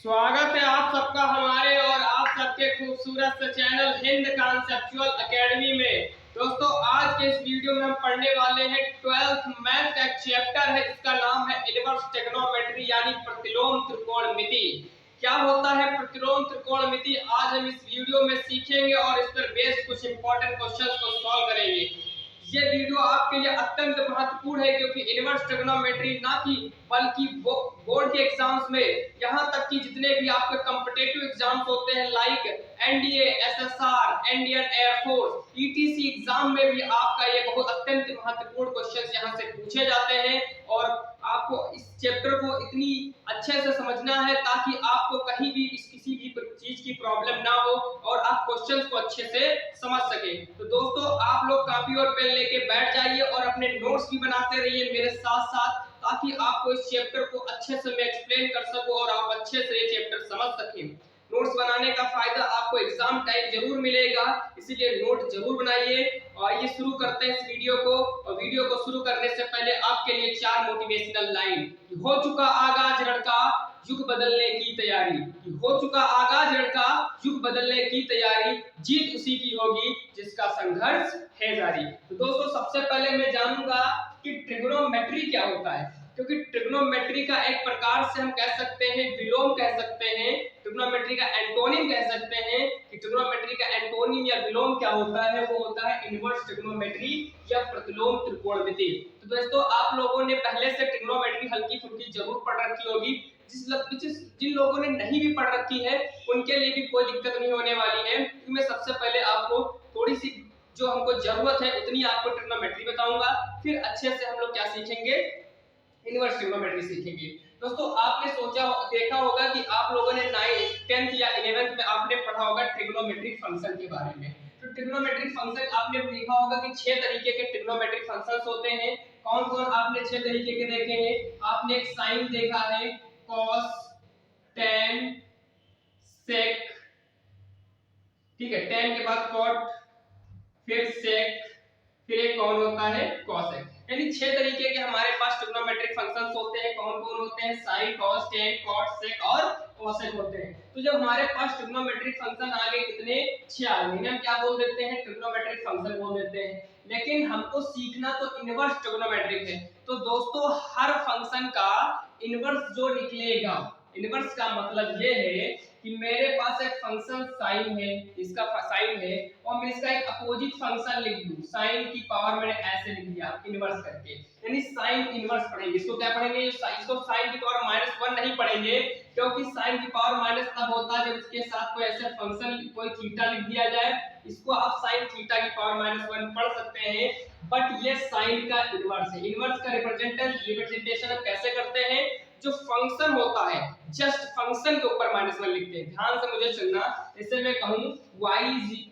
स्वागत है आप सबका हमारे और आप सबके खूबसूरत से चैनल हिंद कॉन्सेप्चुअल एकेडमी में। दोस्तों आज के इस वीडियो में हम पढ़ने वाले हैं 12th मैथ का एक चैप्टर है जिसका नाम है इनवर्स ट्रिग्नोमेट्री यानी प्रतिलोम त्रिकोणमिति। क्या होता है प्रतिलोम त्रिकोणमिति, आज हम इस वीडियो में सीखेंगे और इस पर बेस्ड कुछ इंपॉर्टेंट क्वेश्चंस को सॉल्व करेंगे। ये वीडियो आपके लिए अत्यंत महत्वपूर्ण है क्योंकि इनवर्स ट्रिग्नोमेट्री ना कि बल्कि बोर्ड के एग्जाम्स में, यहाँ तक कि जितने भी आपके कॉम्पिटिटिव एग्जाम्स होते हैं like NDA, SSR, Indian air force, etc exam में भी आपका ये बहुत अत्यंत महत्वपूर्ण क्वेश्चंस यहाँ से पूछे जाते हैं। और आपको इस चैप्टर को इतनी अच्छे से समझना है ताकि आपको कहीं भी किसी भी चीज की प्रॉब्लम ना हो और आप क्वेश्चंस को अच्छे से समझ सके। तो दोस्तों आप लोग कॉपी और पेन लेके बैठ जाइए और अपने नोट्स भी बनाते रहिए मेरे साथ साथ, ताकि आपको इस चैप्टर को अच्छे से मैं एक्सप्लेन कर सकूं और आप अच्छे से ये चैप्टर समझ सकें। नोट्स बनाने का फायदा आपको एग्जाम टाइम जरूर मिलेगा, इसीलिए नोट जरूर बनाइए। और ये शुरू करते हैं इस वीडियो को। और वीडियो को शुरू करने से पहले आपके लिए 4 मोटिवेशनल लाइन। हो चुका आगाज लड़का, युग बदलने की तैयारी। हो चुका आगाज लड़का, युग बदलने की तैयारी, जीत उसी की होगी जिसका संघर्ष है जारी। तो दोस्तों सबसे पहले मैं जानूंगा कि ट्रिग्नोमेट्री क्या होता है, क्योंकि ट्रिग्नोमेट्री का एक प्रकार से हम कह सकते हैं विलोम कह सकते हैं, ट्रिग्नोमेट्री का एंटोनिम कह सकते हैं कि ट्रिग्नोमेट्री का एंटोनिम या विलोम क्या होता है, वो होता है इनवर्स ट्रिग्नोमेट्री या प्रतिलोम त्रिकोणमिति। तो दोस्तों आप लोगों ने पहले से ट्रिग्नोमेट्री हल्की फुल्की जरूर पढ़ रखी होगी। जिन लोगों ने नहीं भी पढ़ रखी है उनके लिए भी कोई दिक्कत नहीं होने वाली है, क्योंकि मैं सबसे पहले आपको थोड़ी सी जो हमको जरूरत है उतनी आपको ट्रिग्नोमेट्री बताऊंगा, फिर अच्छे से हम लोग क्या सीखेंगे, इनवर्स ट्रिग्नोमेट्री सीखेंगे। दोस्तों आपने देखा होगा कि आप लोगों ने 9th 10th या 11th में आपने पढ़ा होगा ट्रिग्नोमेट्रिक फंक्शन के बारे में। तो ट्रिग्नोमेट्रिक फंक्शन आपने देखा होगा कि 6 तरीके के ट्रिग्नोमेट्रिक फंक्शंस होते हैं। कौन कौन आपने 6 तरीके के देखे हैं? आपने एक साइन देखा है, कॉस, tan, sec, ठीक है, tan के बाद cot, फिर sec, फिर एक कौन होता है cosec। यानी 6 तरीके के हमारे पास ट्रिग्नोमेट्रिक फंक्शंस होते हैं। कौन कौन होते हैं? sin, cos, tan, cot, sec और cosec होते हैं। तो जब हमारे पास ट्रिग्नोमेट्रिक फंक्शन आ गए कितने? 6 आ गए, हम क्या बोल देते हैं? ट्रिग्नोमेट्रिक फंक्शन बोल देते हैं। लेकिन हमको सीखना तो इनवर्स ट्रिग्नोमेट्रिक है। तो दोस्तों हर फंक्शन का इनवर्स जो निकलेगा, इनवर्स का मतलब ये है कि मेरे पास एक फंक्शन साइन है, इसका साइन है और मैं इसका एक अपोजिट फंक्शन लिख दूं, साइन की पावर मैंने ऐसे लिख दिया इनवर्स करके, यानी साइन इनवर्स पढ़ेंगे। इसको क्या पढ़ेंगे? इसको साइन की पावर -1 नहीं पढ़ेंगे, क्योंकि साइन की पावर माइनस तब होता है जब इसके साथ कोई ऐसे फंक्शन कोई थीटा लिख दिया जाए। इसको आप साइन थीटा की पावर -1 पढ़ सकते हैं, बट ये साइन का इनवर्स है। इनवर्स का रिप्रेजेंटेशन हम कैसे करते हैं? जो फंक्शन होता है जस्ट फंक्शन के ऊपर -1 लिखते हैं। ध्यान से मुझे सुनना, जैसे मैं कहूं y =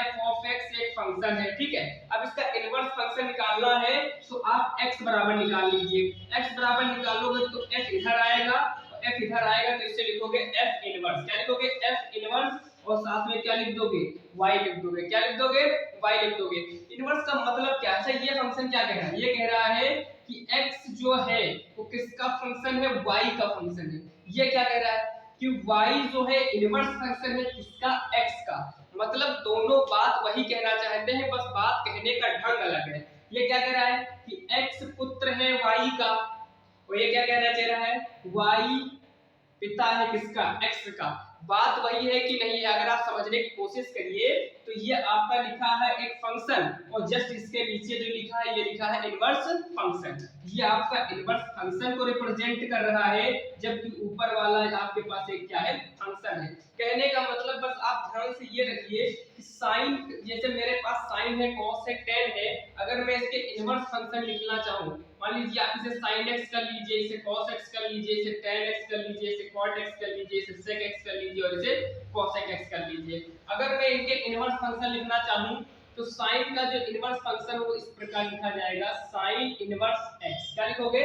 f of x एक फंक्शन है, ठीक है। अब इसका इनवर्स फंक्शन निकालना है तो आप x बराबर निकाल लीजिए। x बराबर निकालोगे तो f इधर आएगा और f इधर आएगा, तो इसे लिखोगे f इनवर्स। क्या लिखोगे? f इनवर्स और साथ में क्या लिख दोगे? y लिख दोगे। क्या लिख दोगे? y लिख दोगे। इनवर्स का मतलब क्या है? अच्छा ये फंक्शन क्या कह रहा है? ये कह रहा है कि x जो है वो किसका फंक्शन है? y का फंक्शन है। ये क्या कह रहा है कि y जो है इनवर्स फंक्शन है किसका? x का। मतलब दोनों बात वही कहना चाहते हैं, बस बात कहने का ढंग अलग है। ये क्या कह रहा है कि x पुत्र है y का, और ये क्या कहना चाह रहा है? y पिता है किसका? x का। बात वही है कि नहीं है? अगर आप समझने की कोशिश करिए तो ये आपका लिखा है एक फंक्शन और जस्ट इसके नीचे जो लिखा है ये लिखा है इनवर्स फंक्शन। ये आपका इनवर्स फंक्शन को रिप्रेजेंट कर रहा है, जबकि ऊपर वाला आपके पास एक क्या है? फंक्शन है। कहने का मतलब बस आप ध्यान से ये रखिए कि साइन, जैसे मेरे पास साइन है, कॉस है, tan है, अगर मैं इसके इनवर्स फंक्शन लिखना चाहूं, मान लीजिए आप इसे sin x कर लीजिए, इसे cos x कर लीजिए, इसे tan x कर लीजिए, इसे cot x कर लीजिए, इसे sec x कर लीजिए और इसे cosec x कर लीजिए। अगर मैं इनके इनवर्स फंक्शन लिखना चाहूं तो sin का जो इनवर्स फंक्शन है वो इस प्रकार लिखा जाएगा, sin इनवर्स x। क्या लिखोगे?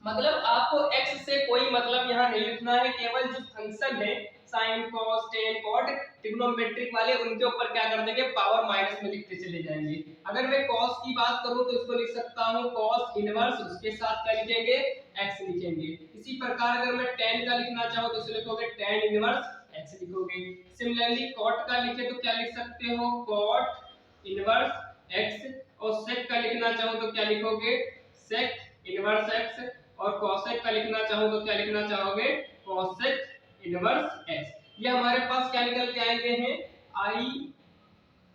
मतलब आपको x से कोई मतलब यहाँ नहीं लिखना है, केवल जो फंक्शन है sine cos tan cot trigonometric वाले उनके ऊपर क्या कर देंगे पावर माइनस में लिखते चले जाएंगे। अगर मैं कॉस की बात करूं तो इसको लिख सकता हूं कॉस इनवर्स, उसके साथ क्या लिखेंगे x लिखेंगे। इसी प्रकार अगर मैं tan का लिखना चाहूं तो इसे लिखोगे tan इनवर्स x लिखोगे। सिमिलरली cot का लिखे तो क्या लिख सकते हो cot इनवर्स x, और sec का लिखना चाहूं तो क्या लिखोगे sec इनवर्स x, और cosec का लिखना चाहूं तो क्या लिखना चाहोगे cosec इनवर्स x। ये हमारे पास क्या निकल के आएंगे हैं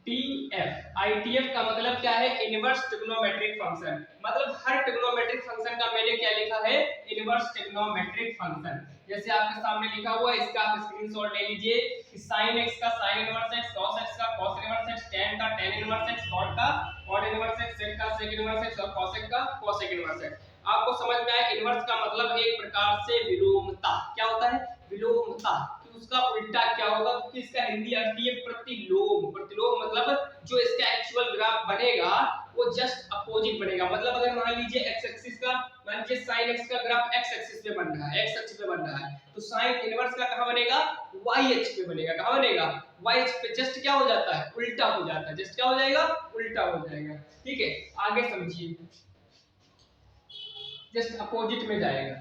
ITF का मतलब क्या है इनवर्स ट्रिग्नोमेट्रिक फंक्शन। मतलब हर ट्रिग्नोमेट्रिक फंक्शन का मैंने क्या लिखा है इनवर्स ट्रिग्नोमेट्रिक फंक्शन। जैसे आपके सामने लिखा हुआ है, इसका आप स्क्रीनशॉट ले लीजिए कि sin x का sin inverse x, cos x का cos इनवर्स x, tan का tan इनवर्स x, cot का cot इनवर्स x, sec का sec इनवर्स x और cosec का cosec इनवर्स x। आपको समझ में आया इनवर्स का मतलब है एक प्रकार से विलोमता। क्या होता है विलोमता, कि उसका उल्टा क्या होगा, क्योंकि इसका हिंदी अर्थ है प्रतिलोम। प्रतिलोम मतलब जो इसका एक्चुअल ग्राफ बनेगा वो जस्ट अपोजिट बनेगा। मतलब अगर मान लीजिए x एक्सिस का, मान लीजिए sin x का ग्राफ x एक्सिस पे बन रहा है, x एक्सिस पे बन रहा है, तो sin इनवर्स का कहां बनेगा y अक्ष पे बनेगा। कहां बनेगा y अक्ष पे, जस्ट क्या हो जाता है उल्टा हो जाता है, जस्ट क्या हो जाएगा उल्टा हो जाएगा। ठीक है आगे समझिए, जस्ट अपोजिट में जाएगा।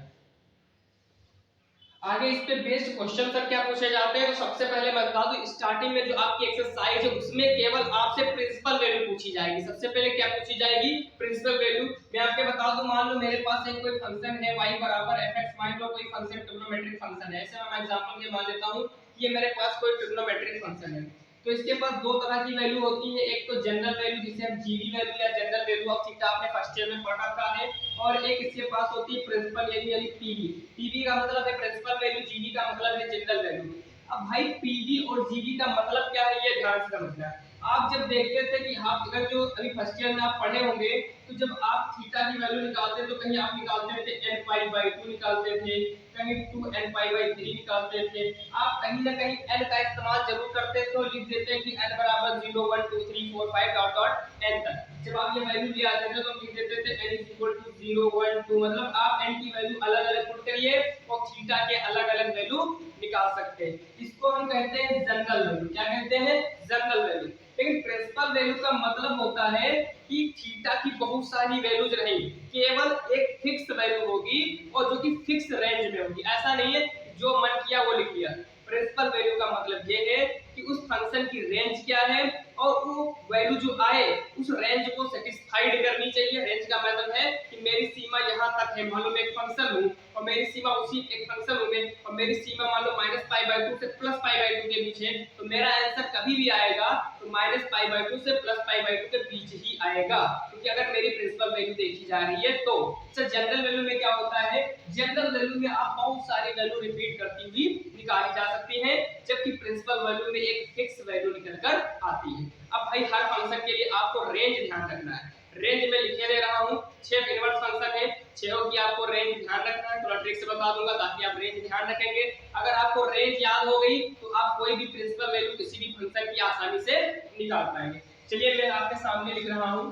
आगे इस पे बेस्ड क्वेश्चन सब क्या पूछे जाते हैं, तो सबसे पहले मैं बता दूं स्टार्टिंग में जो आपकी एक्सरसाइज है उसमें केवल आपसे प्रिंसिपल वैल्यू पूछी जाएगी। सबसे पहले क्या पूछी जाएगी प्रिंसिपल वैल्यू। मैं आपके बता दूं मान लो मेरे पास एक कोई फंक्शन है y बराबर fx, मान लो कोई फंक्शन ट्रिग्नोमेट्रिक फंक्शन है, ऐसे मैं एग्जांपल के मान लेता हूं कि ये मेरे पास कोई ट्रिग्नोमेट्रिक फंक्शन है। तो इसके पास दो तरह की वैल्यू होती है, एक तो जनरल वैल्यू जिसे हम जीवी वैल्यू या जनरल वैल्यू ऑफ थीटा आपने फर्स्ट ईयर में पढ़ रखा है, और एक इसके पास होती है प्रिंसिपल वैल्यू यानी पीवी। पीवी का मतलब है प्रिंसिपल वैल्यू, जीवी का मतलब है जनरल वैल्यू। अब भाई पीवी और जीवी का मतलब क्या है ये ध्यान से समझना है। आप जब देखते थे कि आप अगर जो अभी फर्स्ट ईयर में आप पढ़े होंगे, तो जब आप थीटा की वैल्यू निकालते तो कहीं आप निकालते थे n पाई बाई 2 निकालते थे, कहीं 2n पाई बाई 3 निकालते थे। आप कहीं ना कहीं n का इस्तेमाल जरूर करते थे और लिख देते कि n बराबर 0 1 2 3 4 5 डॉट डॉट n तक। जब आप ये वैल्यू ले आते थे तो लिख देते थे n इक्वल टू 0 1 2, मतलब आप n की वैल्यू अलग अलग पुट करिए और थीटा के अलग अलग वैल्यू निकाल सकते हैं। इसको हम कहते हैं जनरल वैल्यू। क्या कहते हैं जनरल वैल्यू। लेकिन प्रिंसिपल वैल्यू का मतलब होता है कि थीटा की बहुत सारी वैल्यूज रहेंगी, केवल एक फिक्स वैल्यू होगी और जो कि फिक्स रेंज में होगी। ऐसा नहीं है जो मन किया वो लिख लिया। प्रिंसिपल वैल्यू का मतलब ये है कि उस फंक्शन की रेंज क्या है और वो वैल्यू जो आए उस रेंज को सेटिस्फाइड करनी चाहिए। रेंज का मतलब है कि मेरी सीमा यहाँ तक है, मान लो मैं एक फंक्शन हूँ और मेरी सीमा उसी एक फंक्शन हूँ मैं, और मेरी सीमा मान लो -π/2 से +π/2 के बीच है, तो मेरा आंसर कभी भी आएगा तो -π/2 से +π/2 के बीच ही आएगा, क्योंकि अगर मेरी प्रिंसिपल वैल्यू देखी जा रही है तो। अच्छा जनरल वैल्यू में क्या होता है, जनरल वैल्यू में आप बहुत सारी वैल्यू रिपीट करती हुई निकाली जा सकती है, जबकि प्रिंसिपल वैल्यू में एक फिक्स वैल्यू निकल कर आती है। अब भाई हर फंक्शन के लिए आपको रेंज ध्यान रखना है। रेंज में लिखे दे रहा हूं, 6 इनवर्स फंक्शन है, 6 की आपको रेंज ध्यान रखना है। थोड़ा ट्रिक से बता दूंगा ताकि आप रेंज ध्यान रखेंगे। अगर आपको रेंज याद हो गई तो आप कोई भी प्रिंसिपल वैल्यू किसी भी फंक्शन की आसानी से निकाल पाएंगे। चलिए मैं आपके सामने लिख रहा हूं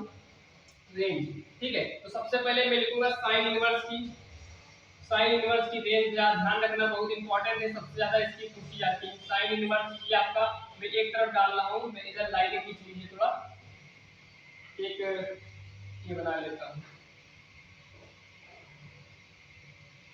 रेंज। ठीक है, तो सबसे पहले मैं लिखूंगा साइन इनवर्स की। साइन इनवर्स की रेंज ध्यान रखना बहुत इंपॉर्टेंट है, सबसे ज्यादा इसकी पूछी जाती है। साइन इनवर्स की आपका मैं एक तरफ डाल रहा हूं, मैं इधर लाइनें खींच लीजिए, थोड़ा एक ये बना लेता हूं।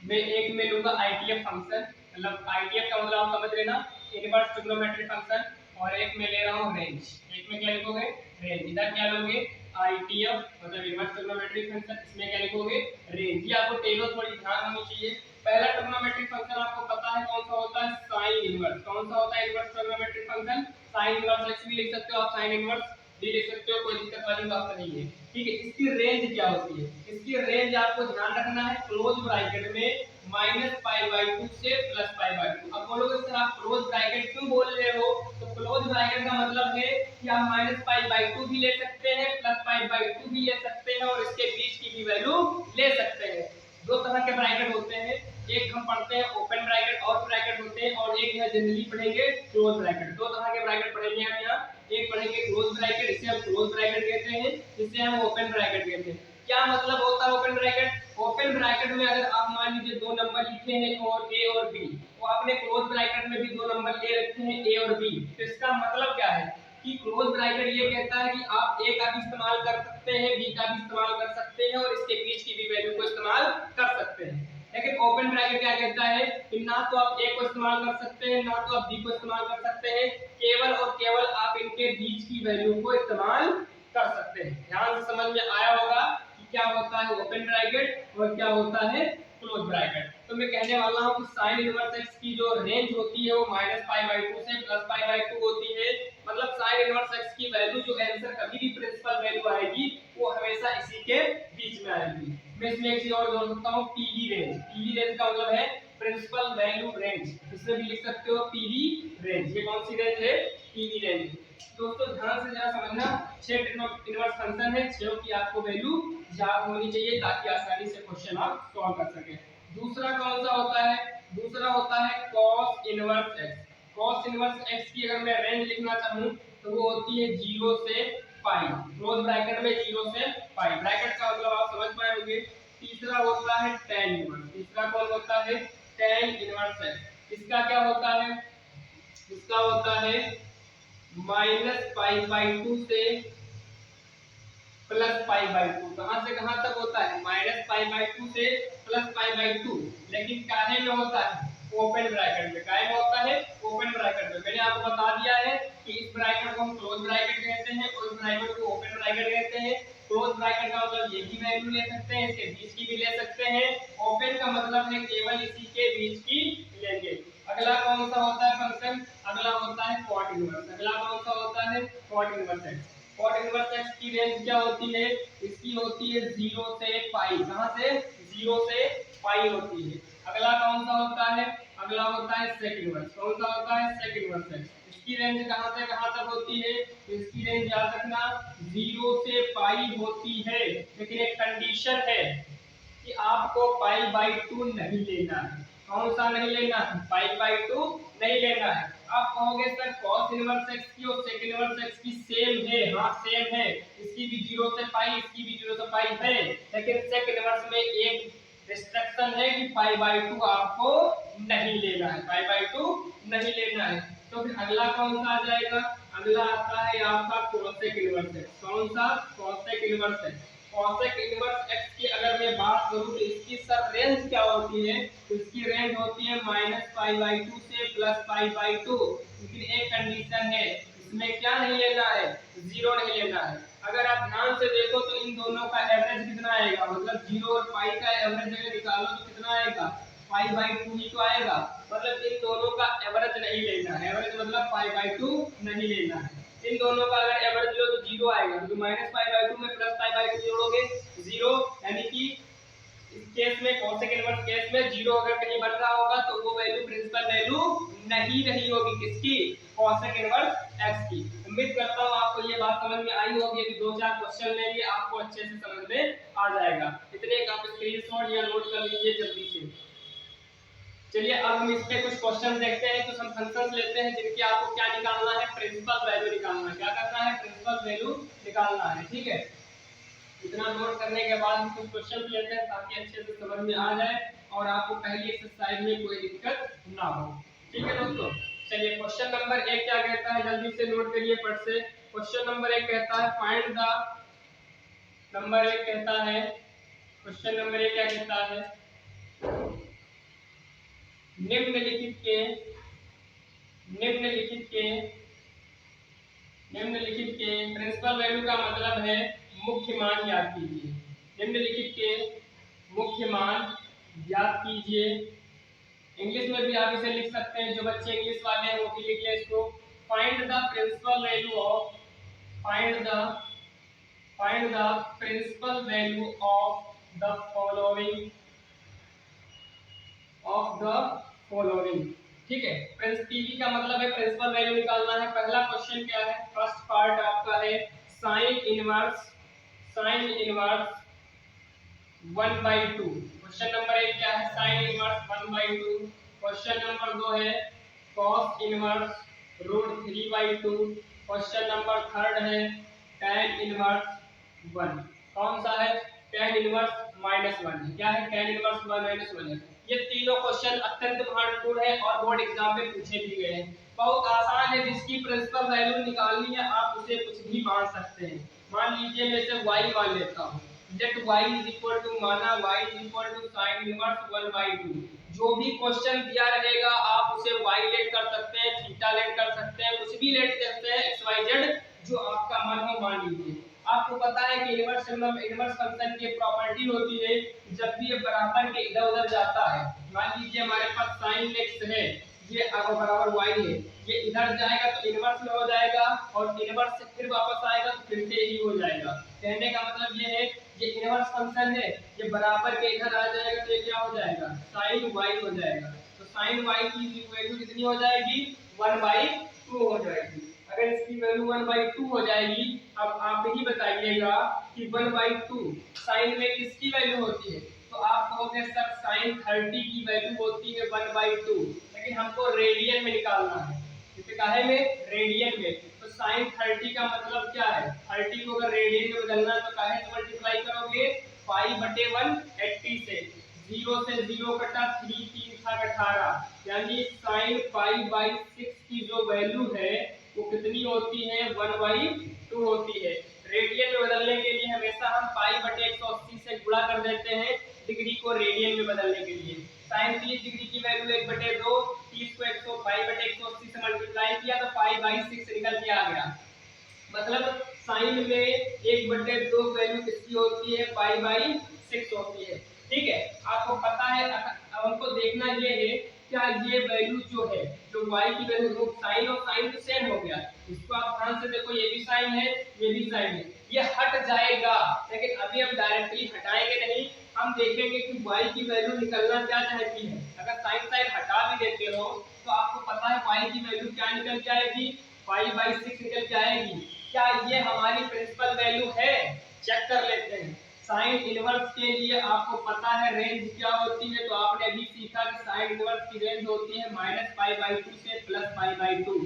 मैं एक में लूंगा आईटीएफ फंक्शन, मतलब आईटीएफ का मतलब आप समझ लेना इनवर्स ट्रिग्नोमेट्रिक फंक्शन, और एक में ले रहा हूं रेंज। एक में क्या लिखोगे रेंज, इधर क्या लोगे आईटीएफ मतलब इनवर्स ट्रिग्नोमेट्रिक फंक्शन, इसमें क्या लिखोगे रेंज। ये आपको टेबल थोड़ी ध्यान होनी चाहिए। पहला ट्रिग्नोमेट्रिक फंक्शन आपको पता है कौन सा होता है साइन इनवर्स। कौन सा होता है inverse trigonometric function sine inverse. X भी लिख सकते हो आप, साइन इनवर्स भी लिख सकते हो, कोई दिक्कत वाली बात नहीं है। ठीक है, इसकी रेंज क्या होती है, इसकी रेंज आपको ध्यान रखना है क्लोज ब्रैकेट में -π/2 से +π/2। अब बोलोगे सर आप क्लोज ब्रैकेट क्यों बोल रहे हो, तो क्लोज ब्रैकेट का मतलब है कि आप -π/2 भी ले सकते हैं, +π/2 भी ले सकते हैं और इसके बीच की भी वैल्यू ले सकते हैं। दो तरह के ब्रैकेट होते हैं, एक हम पढ़ते हैं ओपन ब्रैकेट और ब्रैकेट होते हैं, और एक है जनरली पढ़ेंगे क्लोज ब्रैकेट। दो तरह के ब्रैकेट पढ़ेंगे हम यहाँ, एक पढ़ेंगे क्लोज ब्रैकेट, इसे हम क्लोज ब्रैकेट कहते हैं, इसे हम ओपन ब्रैकेट कहते हैं। क्या मतलब होता है ओपन ब्रैकेट, ओपन ब्रैकेट में अगर आप मान लीजिए दो नंबर लिखे हैं और ए और बी, तो आपने क्लोज ब्रैकेट में भी दो नंबर इसका मतलब क्या है कि क्लोज ब्रैकेट ये कहता है कि आप ए का भी इस्तेमाल कर सकते हैं, बी का भी इस्तेमाल कर सकते हैं और इसके बीच की भी वैल्यू को इस्तेमाल कर सकते हैं। लेकिन ओपन ब्रैकेट क्या कहता है कि ना तो आप ए को इस्तेमाल कर सकते हैं, ना तो आप बी को इस्तेमाल कर सकते हैं, केवल और केवल आप इनके बीच की वैल्यू को इस्तेमाल कर सकते हैं। ध्यान से समझ में आया होगा कि क्या होता है ओपन ब्रैकेट और क्या होता है क्लोज ब्रैकेट। तो मैं कहने वाला हूं कि sin इनवर्स x की जो रेंज होती है वो -π/2 से +π/2 होती है। मतलब sin इनवर्स x की वैल्यू जो आंसर कभी भी प्रिंसिपल वैल्यू आएगी वो हमेशा इसी के बीच में आएगी। मैं इसमें एक चीज और जोड़ सकता हूं, पीवी रेंज। पीवी रेंज का मतलब है प्रिंसिपल वैल्यू रेंज, इसमें भी लिख सकते हो पीवी रेंज। ये कौन सी रेंज है? PV range. दोस्तों ध्यान से जरा समझना, 6 इनवर्स फंक्शन है, 6 की आपको वैल्यू याद होनी चाहिए ताकि आसानी से क्वेश्चन आप सॉल्व कर सकें। दूसरा कौन सा होता है? दूसरा होता है cos inverse x। cos inverse x की अगर मैं रेंज लिखना चाहूं तो वो होती है 0 से पाई, क्लोज ब्रैकेट में 0 से पाई। ब्रैकेट का मतलब आप समझ पाए होंगे। तीसरा होता है tan इनवर्स। तीसरा कौन होता है? tan inverse x। इसका क्या होता है? इसका होता है -π/2 से +π/2। कहां से कहां तक होता है? -π/2 से +π/2। लेकिन काहे में होता है? ओपन ब्रैकेट में। काहे में होता है? ओपन ब्रैकेट में। मैंने आपको बता दिया है कि इस ब्रैकेट को हम क्लोज ब्रैकेट कहते हैं और इस ब्रैकेट को ओपन ब्रैकेट कहते हैं। क्लोज ब्रैकेट का मतलब ये की वैल्यू ले सकते हैं, इसके बीच की भी ले सकते हैं। ओपन का मतलब है केवल इसी के बीच की लेंगे। अगला कौन सा होता है फंक्शन? अगला होता है cot इनवर्स। अगला कौन सा होता है? cot inverse x। cot inverse x की रेंज क्या होती है? इसकी होती है 0 से पाई। कहां से? 0 से पाई होती है। अगला कौन सा होता है? अगला होता है sec इनवर्स। कौन सा होता है? sec inverse x। इसकी रेंज कहां से कहां तक होती है? इसकी रेंज याद रखना 0 से पाई होती है, लेकिन एक कंडीशन है कि आपको π/2 नहीं लेना है। कौन सा नहीं लेना है? π/2 नहीं लेना है। आप कहोगे सर cos इनवर्स x की और sec इनवर्स x की सेम है। हाँ सेम है, इसकी भी 0 से पाई, इसकी भी 0 से पाई है, लेकिन sec इनवर्स में एक रिस्ट्रिक्शन है कि π/2 आपको नहीं लेना है। π/2 नहीं लेना है। तो फिर अगला कौन सा आ जाएगा? अगला आता है आपका cosec इनवर्स x। कौन सा? cosec inverse x। cosec inverse x की अगर मैं बात करूं तो इसकी सर रेंज क्या होती है? तो इसकी रेंज होती है -π/2 से +π/2। लेकिन एक कंडीशन है, इसमें क्या नहीं लेना है? 0 नहीं लेना है। अगर आप ध्यान से देखो तो इन दोनों का एवरेज कितना आएगा? मतलब 0 और पाई का एवरेज अगर निकालो तो कितना आएगा? π/2 ही तो आएगा। मतलब इन दोनों का एवरेज नहीं लेना है। एवरेज मतलब π/2 नहीं लेना है। इन दोनों का अगर एवरेज लो तो 0 आएगा, तो -π/2 में +π/2 जोड़ोगे 0, यानी कि इस केस में cosec इनवर्स केस में 0 अगर कहीं बन रहा होगा तो वो वैल्यू प्रिंसिपल वैल्यू नहीं रही होगी। किसकी? cosec इनवर्स x की। उम्मीद करता हूं आपको ये बात समझ में आई होगी। अभी 2-4 क्वेश्चन लेंगे, आपको अच्छे से समझ में आ जाएगा। इतने का आप स्क्रीनशॉट या नोट कर लीजिए जल्दी से। चलिए अब हम इस पे कुछ क्वेश्चन देखते हैं। कुछ हम फंक्शंस लेते हैं जिनकी आपको क्या निकालना है? प्रिंसिपल वैल्यू निकालना है। क्या करना है? प्रिंसिपल वैल्यू निकालना है। ठीक है, इतना नोट करने के बाद हम कुछ क्वेश्चन लेते हैं ताकि अच्छे से समझ में आ जाए और आपको पहली एक्सरसाइज में कोई दिक्कत ना हो। ठीक है दोस्तों, चलिए क्वेश्चन नंबर 1 क्या कहता है, जल्दी से नोट करिए फट से। क्वेश्चन नंबर 1 कहता है फाइंड द, नंबर 1 कहता है, क्वेश्चन नंबर 1 क्या कहता है? निम्नलिखित के प्रिंसिपल वैल्यू का मतलब है मुख्य मान ज्ञात कीजिए। निम्नलिखित के मुख्य मान ज्ञात कीजिए। इंग्लिश में भी आप इसे लिख सकते हैं, जो बच्चे इंग्लिश वाले हैं वो भी लिख लें इसको। Find the principal value of, find the principal value of the following. ठीक है, पीवी का मतलब है प्रिंसिपल वैल्यू निकालना है। पहला क्वेश्चन क्या है? फर्स्ट पार्ट आपका है साइन इनवर्स 1/2। क्वेश्चन नंबर 1 क्या है? Sine inverse 1/2। क्वेश्चन नंबर 2 है cos इनवर्स √3/2। क्वेश्चन नंबर 3 है tan इनवर्स 1। कौन सा है? tan इनवर्स -1 है। क्या है? tan इनवर्स -1 है। ये तीनों क्वेश्चन अत्यंत महत्वपूर्ण है और बोर्ड एग्जाम में पूछे भी गए हैं। बहुत आसान है, जिसकी प्रिंसिपल वैल्यू निकालनी है आप उसे कुछ भी मान सकते हैं। मान लीजिए मैं इसे y मान लेता हूँ, let y is equal to, माना y is equal to sin inverse 1/2। जो भी क्वेश्चन दिया रहेगा आप उसे y लेट कर सकते हैं, थीटा लेट कर सकते हैं, कुछ भी लेट करते हैं, xyz जो आपका मन हो मान लीजिए। आपको पता है कि इनवर्स फंक्शन की प्रॉपर्टी होती है, जब भी ये बराबर के इधर उधर जाता है, मान लीजिए हमारे पास sin x है, ये बराबर y है, ये इधर जाएगा तो इनवर्स में हो जाएगा और इनवर्स से फिर वापस आएगा तो फिर से ही हो जाएगा। कहने का मतलब ये है, ये इनवर्स फंक्शन है, ये बराबर के इधर आ जाएगा तो ये क्या हो जाएगा, sin y हो जाएगा। तो sin y की वैल्यू कितनी हो जाएगी, 1/2 हो जाएगी। अगर इसकी वैल्यू 1/2 हो जाएगी, अब आप ही बताइएगा कि 1/2 sin में किसकी वैल्यू होती है, तो आप कहोगे सर sin 30 की वैल्यू होती है 1/2, लेकिन हमको रेडियन में निकालना है। इसे काहे में, रेडियन में। तो sin 30 का मतलब क्या है, 30 को अगर रेडियन में बदलना है तो काहे से मल्टीप्लाई करोगे, पाई/1 80 से, 0 से 0 कटा, 3 3 18, यानी sin पाई/6 की जो वैल्यू है वो कितनी होती है, 1/2 होती है। रेडियन में बदलने के लिए हमेशा हम पाई/180 से गुणा कर देते हैं डिग्री को रेडियन में बदलने के लिए। sin 30 डिग्री की वैल्यू 1/2, 30 को 180 से मल्टीप्लाई किया तो पाई/6 निकल के आ गया। मतलब sin में 1/2 वैल्यू किसकी होती है, पाई/6 होती है। ठीक है, आपको पता है। अब हमको देखना ये है, क्या ये वैल्यू जो है, जो y की वैल्यू, रूट साइन और साइन तो सेम हो गया, इसको आप ध्यान से देखो, ये भी साइन है, ये भी साइन है, ये हट जाएगा। लेकिन अभी हम डायरेक्टली हटाएंगे नहीं, हम देखेंगे कि y की वैल्यू निकलना क्या चाहती है। अगर साइन साइन हटा भी देते हो तो आपको पता है y की वैल्यू क्या निकल के आएगी, पाई/6 निकल के आएगी। क्या ये हमारी प्रिंसिपल वैल्यू है, चेक कर लेते हैं। साइन इनवर्स के लिए आपको पता है रेंज क्या होती है, तो आपने अभी सीखा कि साइन इनवर्स की रेंज होती है -पाई/2 से +पाई/2,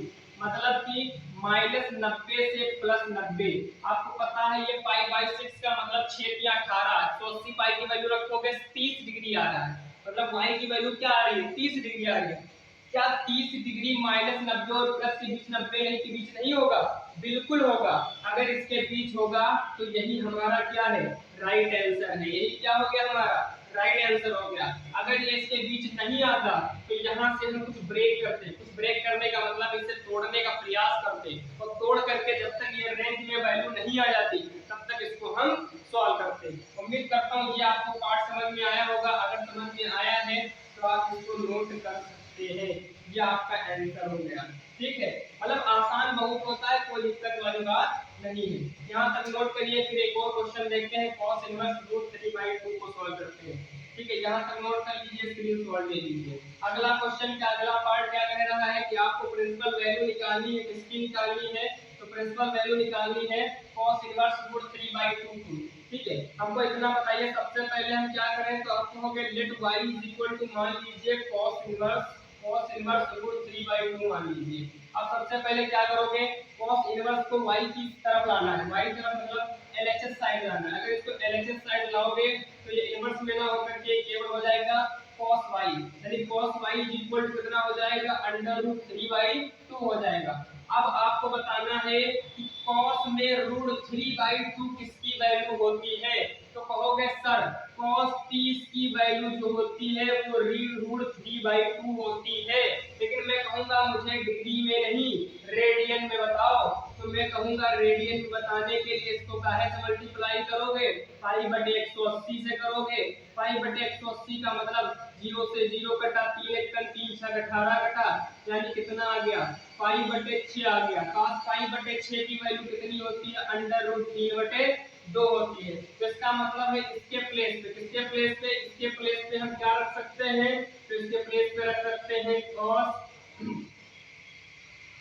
मतलब कि -90 से +90। आपको पता है ये पाई/6 का मतलब 6 या 18, 180 पाई की वैल्यू रखोगे 30 डिग्री आ रहा है, मतलब y की वैल्यू क्या आ रही है, 30 डिग्री आ रही है। क्या 30 डिग्री -90 और प्लस के बीच 90 नहीं के बीच नहीं होगा, बिल्कुल होगा। अगर इसके बीच होगा तो यही हमारा क्या है, राइट आंसर है। यही क्या हो गया, हमारा राइट आंसर हो गया। अगर ये इसके बीच नहीं आता तो यहाँ से हम कुछ ब्रेक करते, कुछ ब्रेक करने का मतलब इसे तोड़ने का प्रयास करते, और तोड़ करके जब तक ये रेंज में वैल्यू नहीं आ जाती तब तक इसको हम सॉल्व करते। उम्मीद करता हूँ ये आपको पार्ट समझ में आया होगा। अगर समझ में आया है तो आप इसको नोट कर सकते हैं, ये आपका आंसर हो गया। ठीक है, मतलब आसान बहुत होता है, कोई दिक्कत वाली बात नहीं है। यहाँ तक नोट करिए, फिर एक और क्वेश्चन देखते हैं, cos इनवर्स √3/2 को सॉल्व करते हैं। ठीक है, यहाँ तक नोट कर लीजिए, स्क्रीनशॉट ले लीजिए। अगला क्वेश्चन का अगला पार्ट क्या कह रहा है कि आपको प्रिंसिपल वैल्यू निकालनी है, किसकी निकालनी है, तो प्रिंसिपल वैल्यू निकालनी है cos इनवर्स √3/2 की। ठीक है, हमको इतना बताइए, सबसे पहले हम क्या करें, तो आप कहोगे let y is equal to, मान लीजिए cos इनवर्स √3/2 मान लीजिए। अब सबसे पहले क्या करोगे, cos इनवर्स को y की तरफ लाना है, y तरफ मतलब LHS साइड लाना है। अगर इसको LHS साइड लाओगे तो ये इनवर्स में ना होकर के केवल हो जाएगा cos y, यानी cos y इक्वल टू कितना हो जाएगा, √3/2 हो जाएगा। अब आपको बताना है कि cos में √3/2 किसकी वैल्यू होती है, तो कहोगे सर cos 30 की वैल्यू जो होती है वो √3/2 होती है, लेकिन मैं कहूंगा मुझे डिग्री में नहीं रेडियन में बताओ, तो मैं कहूंगा रेडियन में बताने के लिए इसको काहे से मल्टीप्लाई करोगे, पाई/180 से करोगे। पाई/180 का मतलब 0 से 0 कटा, 3 1 3 6 18 कटा, यानी कितना आ गया, पाई/6 आ गया। cos पाई/6 की वैल्यू कितनी होती है, √3/2 होती है। तो इसका मतलब है इसके प्लेस पे, किसके प्लेस पे, इसके प्लेस पे हम क्या रख सकते हैं, तो इसके प्लेस पे रख सकते हैं cos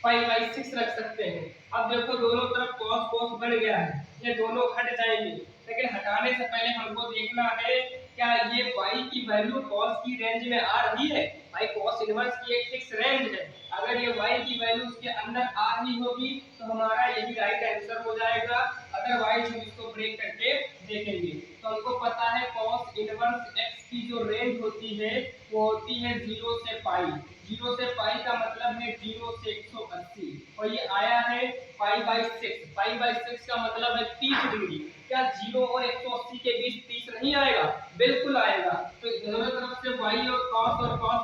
पाई/6 रख सकते हैं। अब देखो दोनों तरफ cos बढ़ गया है, ये दोनों हट जाएंगे, लेकिन हटाने से पहले हमको देखना है क्या ये y की वैल्यू cos की रेंज में आ रही है। भाई cos इनवर्स की एक फिक्स रेंज है, अगर ये y की वैल्यू उसके अंदर आ रही होगी तो हमारा यही राइट आंसर हो जाएगा। अदरवाइज हम इसको ब्रेक करके देखेंगे। तो हमको पता है cos इनवर्स x की जो रेंज होती है वो होती है 0 से पाई। 0 से पाई का मतलब है 0 से 180 और ये आया है पाई बाई 6। पाई बाई 6 का मतलब है 30 डिग्री। क्या 0 और 180 के बीच 30 नहीं आएगा? बिल्कुल आएगा। तो दोनों तरफ से y और cos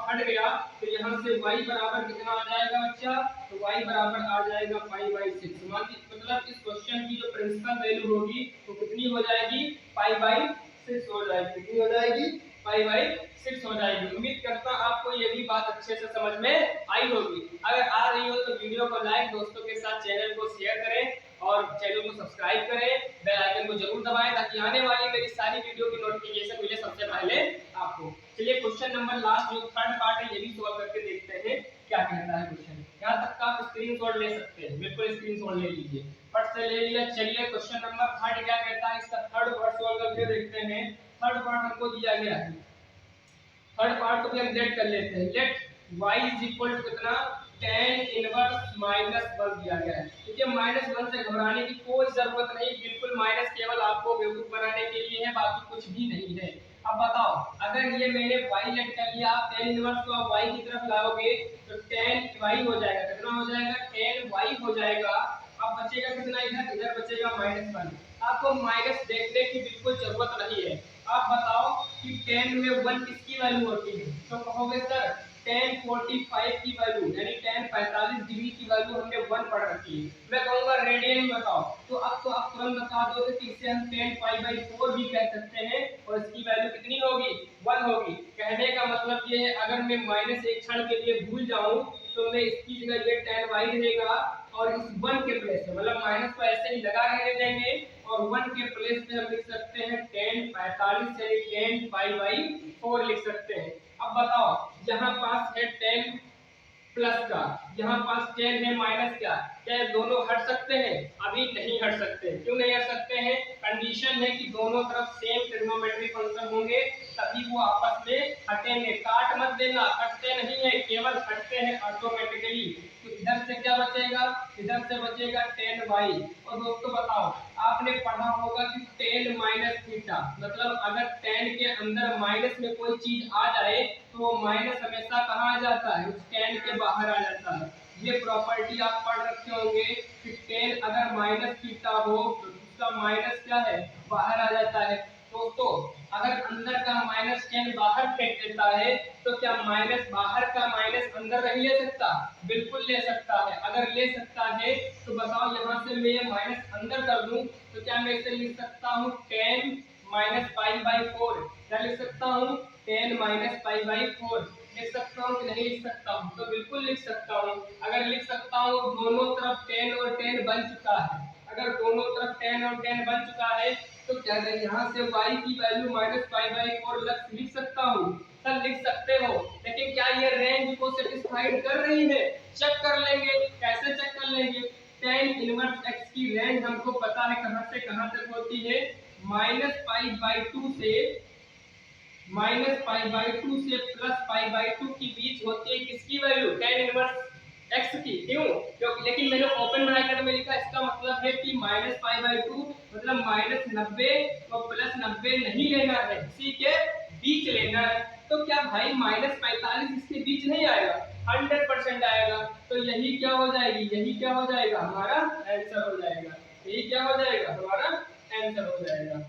हट गया तो यहाँ से y बराबर कितना आ जाएगा बच्चा? तो y बराबर आ जाएगा पाई बाई 6। मतलब इस क्वेश्चन की जो प्रिंसिपल वैल्यू होगी वो कितनी हो जाएगी? पाई बाई 6 हो जाएगी। कितनी हो जाएगी? पाई बाई 6 हो जाएगी। उम्मीद करता हूँ आपको ये भी बात अच्छे से समझ में आई होगी। अगर आ रही हो तो वीडियो को लाइक, दोस्तों के साथ चैनल को शेयर करें और चैनल को सब्सक्राइब करें, बेल आइकन को जरूर दबाएं ताकि आने वाली मेरी सारी वीडियो की नोटिफिकेशन मिले सबसे पहले आपको। चलिए क्वेश्चन नंबर लास्ट जो थर्ड पार्ट है ये भी सॉल्व करके देखते हैं क्या कहता है क्वेश्चन। यहाँ तक का आप स्क्रीनशॉट ले सकते हैं, बिल्कुल स्क्रीनशॉट ले लीजिए, फट से ले लिया। चलिए क्वेश्चन नंबर थर्ड क्या कहता है, इसका थर्ड पार्ट सॉल्व करके देखते हैं। थर्ड पार्ट हमको दिया गया है, थर्ड पार्ट को भी हम लेट कर लेते हैं। Let y is equal to कितना? tan इनवर्स -1 दिया गया है। देखिए -1 से घबराने की कोई जरूरत नहीं, बिल्कुल माइनस केवल आपको बेवकूफ बनाने के लिए है, बाकी कुछ भी नहीं है। अब बताओ, अगर ये मैंने y लेट कर लिया, आप tan इनवर्स को आप y की तरफ लाओगे तो tan y हो जाएगा। कितना हो जाएगा? tan y हो जाएगा। अब बचेगा कितना? इधर बचेगा -1। आपको माइनस देखने की बिल्कुल जरूरत नहीं है। आप बताओ कि tan में 1 किसकी वैल्यू होती है? तो कहोगे सर tan 45 की वैल्यू यानी tan 45 डिग्री की वैल्यू हमने 1 पढ़ रखी है। मैं कहूंगा रेडियन में बताओ, तो अब तो आप तुरंत बता दोगे कि इसे हम tan पाई बाई 4 भी कह सकते हैं और इसकी वैल्यू कितनी होगी? 1 होगी। कहने का मतलब ये है अगर मैं माइनस एक क्षण के लिए भूल जाऊं तो मैं इसकी जगह ये tan y रहेगा और इस 1 के प्लेस में मतलब माइनस को ऐसे ही लगा रहने देंगे और 1 के प्लेस पे हम लिख सकते हैं tan 45 यानी tan पाई बाई 4 लिख सकते हैं। अब बताओ, यहाँ पास है tan प्लस का, यहाँ पास tan है माइनस का, क्या दोनों हट सकते हैं? अभी नहीं हट सकते। क्यों नहीं हट सकते हैं? कंडीशन है कि दोनों तरफ सेम ट्रिग्नोमेट्री फंक्शन होंगे तभी वो आपस में हटेंगे। काट मत देना, कटते नहीं है, केवल हटते हैं ऑटोमेटिकली। तो इधर से क्या बचेगा? इधर से बचेगा tan y। और दोस्तों बताओ, आपने पढ़ा होगा कि tan माइनस थीटा, मतलब अगर tan के अंदर माइनस में कोई चीज आ जाए तो वो माइनस हमेशा कहाँ आ जाता है? उस tan के बाहर आ जाता है। ये प्रॉपर्टी आप पढ़ रखे होंगे कि tan अगर माइनस थीटा हो तो उसका माइनस क्या है? बाहर आ जाता है। दोस्तों अगर अंदर का माइनस tan बाहर फेंक देता है तो क्या माइनस बाहर का माइनस अंदर नहीं ले सकता? बिल्कुल ले सकता है। अगर ले सकता है तो बताओ, यहाँ से मैं ये माइनस अंदर कर दूं तो क्या मैं इसे लिख सकता हूँ tan माइनस पाई बाई 4? क्या लिख सकता हूँ? tan माइनस पाई बाई 4 लिख सकता हूँ कि नहीं लिख सकता हूँ? तो बिल्कुल लिख सकता हूँ। अगर लिख सकता हूँ, दोनों तरफ tan और tan बन चुका है। अगर दोनों तरफ tan और tan बन चुका है तो क्या मैं यहाँ से y की वैल्यू माइनस पाई बाई 4 लिख सकता हूँ? सर लिख सकते हो, लेकिन क्या ये रेंज को सेटिस्फाइड कर रही है? चेक कर लेंगे। कैसे चेक कर लेंगे? tan इनवर्स x की रेंज हमको पता है कहां से कहां तक होती है, माइनस पाई बाई 2 से प्लस पाई बाई 2 के बीच होती है किसकी वैल्यू? tan इनवर्स x की। क्यों? क्योंकि लेकिन मैंने ओपन ब्रैकेट में लिखा, इसका मतलब है कि माइनस पाई बाई 2 मतलब माइनस 90 और प्लस 90 नहीं लेना है, इसी के बीच लेना है। तो क्या भाई माइनस 45 इसके बीच नहीं आएगा? 100% आएगा। तो यही क्या हो जाएगी? यही क्या हो जाएगा? हमारा आंसर हो जाएगा। यही क्या हो जाएगा? हमारा आंसर हो जाएगा।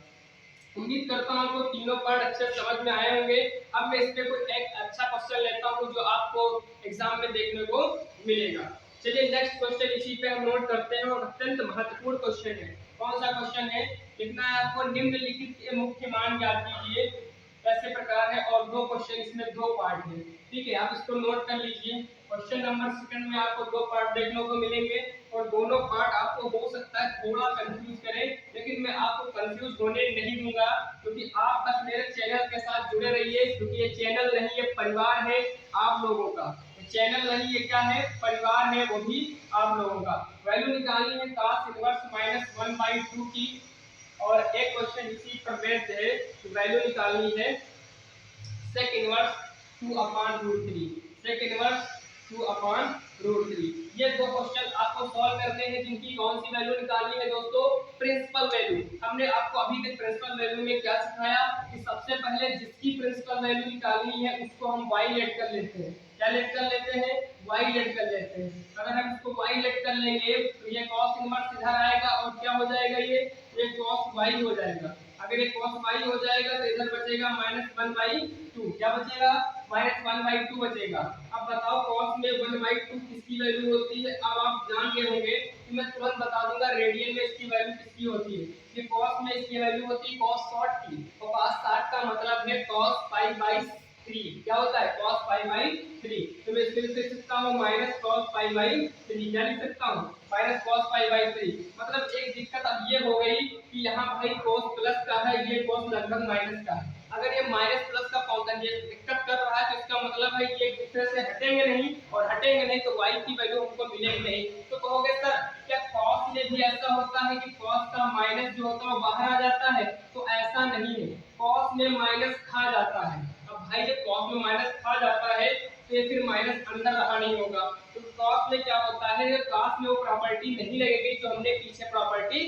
उम्मीद करता हूं आपको तीनों पार्ट अच्छे समझ में आए होंगे। अब मैं इस पे कोई एक अच्छा क्वेश्चन लेता हूं जो आपको एग्जाम में देखने को मिलेगा। चलिए नेक्स्ट क्वेश्चन इसी पे हम नोट करते हैं और अत्यंत महत्वपूर्ण क्वेश्चन है। कौन सा क्वेश्चन है? लिखना है आपको, निम्नलिखित के मुख्य मान ज्ञात कीजिए। कैसे प्रकार है और दो क्वेश्चन, इसमें दो पार्ट है। ठीक है, आप इसको नोट कर लीजिए। क्वेश्चन नंबर सेकंड में आपको दो पार्ट देखने को मिलेंगे और दोनों पार्ट आपको हो सकता है थोड़ा कंफ्यूज करें, लेकिन मैं आपको कंफ्यूज होने नहीं दूंगा क्योंकि आप बस मेरे चैनल के साथ जुड़े रहिए। क्योंकि ये चैनल नहीं, ये परिवार है आप लोगों का। चैनल नहीं, ये क्या है? परिवार है, वो भी आप लोगों का। वैल्यू निकालनी है cos इनवर्स -1/2 की और एक क्वेश्चन इसी पर बेस्ड है, वैल्यू निकालनी है sec इनवर्स 2/√3। sec inverse 2/√3। ये दो क्वेश्चन आपको सॉल्व करने हैं जिनकी कौन सी वैल्यू निकालनी है दोस्तों, प्रिंसिपल वैल्यू। हमने आपको अभी तक प्रिंसिपल वैल्यू में क्या सिखाया कि सबसे पहले जिसकी प्रिंसिपल वैल्यू निकालनी है उसको हम y लेट कर लेते हैं। क्या लेट कर लेते हैं, y लेट कर लेते हैं। अगर हम इसको y लेट कर लेंगे तो ये cos इनवर्स इधर आएगा और क्या हो जाएगा, ये cos y हो जाएगा। अगर ये cos y हो जाएगा तो इधर बचेगा -1/2। क्या बचेगा, -1/2 बचेगा। अब बताओ cos में 1/2 किसकी वैल्यू होती है। अब आप जान गए होंगे कि मैं तुरंत बता दूंगा रेडियन में इसकी वैल्यू किसकी होती है। ये cos में इसकी वैल्यू होती है cos 60 की, और cos 60 का मतलब है cos π/3। क्या होता है, cos π/3। तो मैं इसमें लिख सकता हूँ -cos π/3। क्या लिख सकता हूँ, -cos π/3। मतलब एक दिक्कत अब ये हो गई कि यहाँ भाई cos प्लस का है, ये cos लगभग माइनस का है। अगर ये माइनस प्लस का फंक्शन ये दिक्कत कर रहा है तो इसका मतलब है कि एक दूसरे से हटेंगे नहीं, और हटेंगे नहीं तो y की वैल्यू हमको मिलेगी नहीं। तो कहोगे सर क्या cos में भी ऐसा होता है कि cos का माइनस जो होता है वो बाहर आ जाता है, तो ऐसा नहीं है। cos में माइनस खा जाता है। अब भाई जब cos में माइनस खा जाता है तो ये फिर माइनस अंदर रहा नहीं होगा। तो cos में क्या होता है, जब cos में वो प्रॉपर्टी नहीं लगेगी जो हमने पीछे प्रॉपर्टी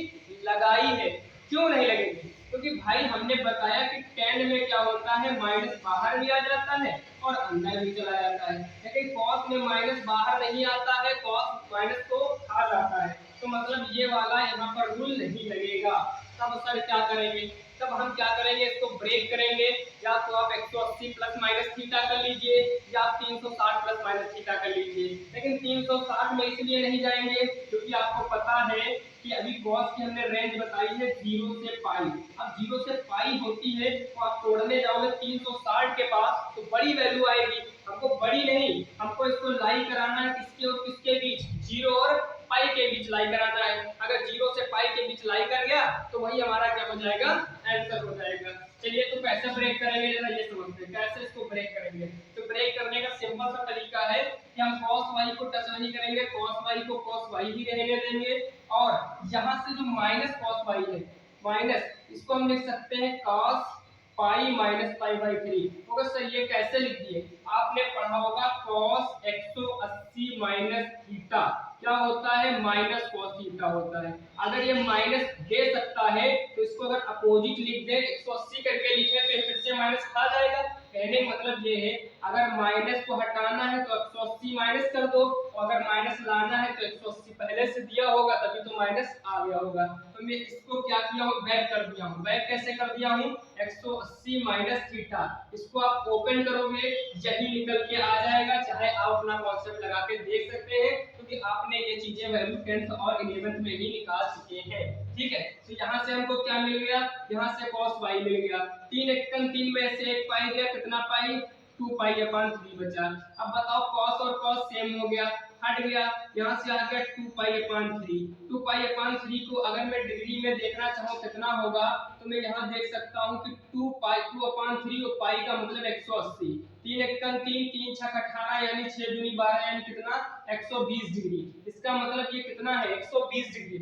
लगाई है। क्यों नहीं लगेगी, क्योंकि भाई हमने बताया कि tan में क्या होता है, माइनस बाहर भी आ जाता है और अंदर भी चला जाता है। लेकिन cos में माइनस बाहर नहीं आता है, cos माइनस को खा जाता है। तो मतलब ये वाला यहाँ पर रूल नहीं लगेगा। तब सर क्या करेंगे, तब हम क्या करेंगे, इसको ब्रेक करेंगे। या तो आप 180 प्लस माइनस थीटा कर लीजिए या आप 360 प्लस माइनस थीटा कर लीजिए। लेकिन 360 में इसलिए नहीं जाएंगे क्योंकि आपको पता है कि अभी cos की हमने रेंज बताई है 0 से पाई। अब 0 से पाई होती है तो आप तोड़ने जाओगे 360 के पास तो बड़ी वैल्यू आएगी। हमको बड़ी नहीं, हमको इसको लाई कराना है किसके और किसके बीच, 0 और पाई के बीच लाई कराना है। अगर 0 से पाई के बीच लाई कर गया तो वही हमारा क्या हो जाएगा, आंसर हो जाएगा। चलिए तो कैसे ब्रेक करेंगे जरा ये समझते हैं, कैसे इसको ब्रेक करेंगे। तो ब्रेक करने का सिंपल सा तरीका है कि हम cos y को टच नहीं करेंगे, cos y को cos y ही रहने देंगे। और यहाँ से जो माइनस cos y है, माइनस इसको हम लिख सकते हैं cos पाई माइनस π/3। तो सर ये कैसे लिख दिए, आपने पढ़ा होगा cos 180 माइनस थीटा क्या होता है, माइनस cos थीटा होता है। अगर ये माइनस दे सकता है तो इसको अगर अपोजिट लिख दे 180 करके लिखे तो फिर से माइनस खा जाएगा। कहने का मतलब ये है अगर माइनस को हटाना है तो 180 माइनस कर दो, और अगर माइनस लाना है तो 180 पहले से दिया होगा तभी तो माइनस आ गया होगा। तो मैं इसको क्या किया हूँ, बैक कर दिया हूँ। बैक कैसे कर दिया हूँ, 180 माइनस थीटा, इसको आप ओपन करोगे यही निकल के आ जाएगा। चाहे आप अपना कॉन्सेप्ट लगा के देख सकते हैं क्योंकि आपने ये चीजें वैल्यू 10th और 11th में ही निकाल चुके हैं। ठीक है, तो यहाँ से हमको क्या मिल गया, यहाँ से cos y मिल गया। 3 एकम 3 में से 1 पाई गया, कितना पाई, 2π/3 बचा। अब बताओ cos और cos सेम हो गया, हट गया, यहाँ से आ गया 2π/3। 2π/3 को अगर मैं डिग्री में देखना चाहूँ कितना होगा तो मैं यहाँ देख सकता हूँ कि 2/3 और पाई का मतलब 180। 3 एकम 3, 3 छक 18 यानी 6 दूनी 12 यानी कितना, 120 डिग्री। इसका मतलब ये कितना है, 120 डिग्री।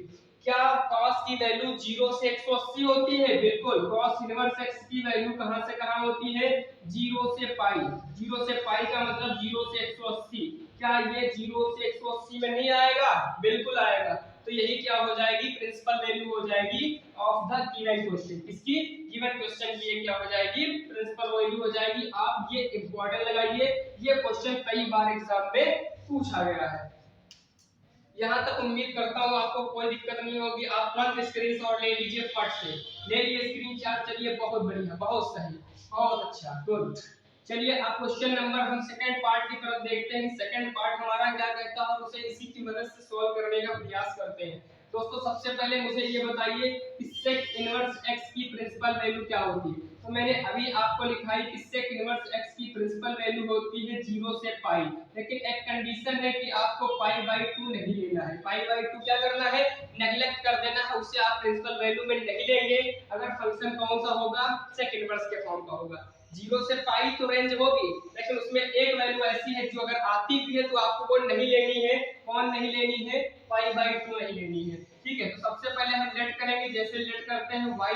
क्या cos की वैल्यू 0 से 180 होती है, बिल्कुल। cos इनवर्स x की वैल्यू कहां से कहां होती है, 0 से पाई। 0 से पाई का मतलब 0 से 180। क्या ये 0 से 180 में नहीं आएगा, बिल्कुल आएगा। तो यही क्या हो जाएगी, प्रिंसिपल वैल्यू हो जाएगी ऑफ द गिवन क्वेश्चन। इसकी गिवन क्वेश्चन की ये क्या हो जाएगी, प्रिंसिपल वैल्यू हो जाएगी। आप ये इंपॉर्टेंट लगाइए, ये क्वेश्चन कई बार एग्जाम में पूछा गया है। यहाँ तक उम्मीद करता हूँ आपको कोई दिक्कत नहीं होगी। आप तुरंत स्क्रीनशॉट ले लीजिए, फट से ले लिए स्क्रीनशॉट। चलिए बहुत बढ़िया, बहुत सही, बहुत अच्छा, गुड। चलिए अब क्वेश्चन नंबर हम सेकंड पार्ट की तरफ देखते हैं। सेकंड पार्ट हमारा क्या कहता है और उसे इसी की मदद से सॉल्व करने का प्रयास करते हैं। दोस्तों सबसे पहले मुझे ये बताइए कि sec इनवर्स x की प्रिंसिपल वैल्यू क्या होती है। तो मैंने अभी आपको लिखाई कि sec इनवर्स x की प्रिंसिपल वैल्यू होती है 0 से पाई। लेकिन एक कंडीशन है कि आपको π/2 नहीं लेना है। π/2 क्या करना है, नेगलेक्ट कर देना है, उससे आप प्रिंसिपल वैल्यू में नहीं लेंगे। अगर फंक्शन कौन सा होगा, sec इनवर्स के फॉर्म का होगा। 0 से पाई तो रेंज होगी, लेकिन उसमें एक वैल्यू ऐसी है जो अगर आती भी है तो आपको वो नहीं लेनी है। कौन नहीं लेनी है, π/2 नहीं लेनी है। ठीक है, तो सबसे पहले हम लेट करेंगे, जैसे लेट करते हैं y